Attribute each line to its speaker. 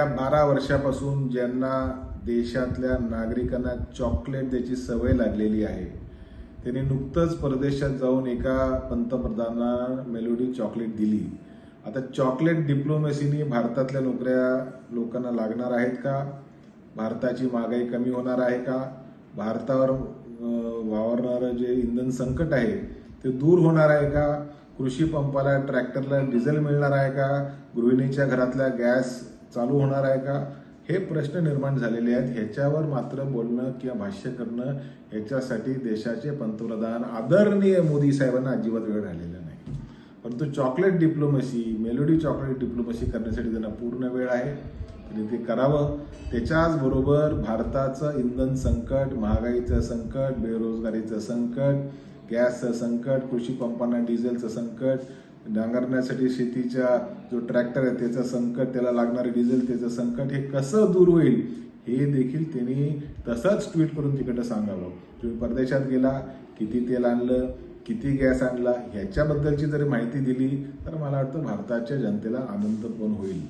Speaker 1: गेल्या 12 वर्षापासून ज्यांना देशातल्या नागरिकांना चॉकलेट द्यायची सवय लागलेली आहे, त्यांनी नुकतंच परदेशात जाऊन एका पंतप्रधानांना मेलोडी चॉकलेट दिली. आता चॉकलेट डिप्लोमसीनी भारतातल्या लोकांना लागणार आहेत का? भारताची महागाई कमी होणार आहे का? भारतावर वावरणारं जे इंधन संकट आहे ते दूर होणार आहे का? कृषी पंपाला ट्रॅक्टरला डिझेल मिळणार आहे का? गृहिणीच्या घरातला गॅस चालू होणार आहे का? हे प्रश्न निर्माण झालेले आहेत. ह्याच्यावर मात्र बोलणं किंवा भाष्य करणं ह्याच्यासाठी देशाचे पंतप्रधान आदरणीय मोदी साहेबांना अजिबात वेळ राहिलेला नाही. परंतु chocolate diplomacy, melody chocolate diplomacy करण्यासाठी त्यांना पूर्ण वेळ आहे. त्यांनी ते करावं. त्याच्याचबरोबर भारताचं इंधन संकट, महागाईचं संकट, बेरोजगारीचं संकट, गॅसचं संकट, कृषी पंपांना डिझेलचं संकट, नांगरण्यासाठी शेतीचा जो ट्रॅक्टर आहे त्याचं संकट, त्याला लागणारे डिझेल त्याचं संकट, हे कसं दूर होईल हे देखील त्यांनी तसंच ट्विट करून तिकडं सांगावं. तुम्ही परदेशात गेला, किती तेल आणलं, किती गॅस आणला, ह्याच्याबद्दलची जरी माहिती दिली तर मला वाटतं भारताच्या जनतेला आनंद पण होईल.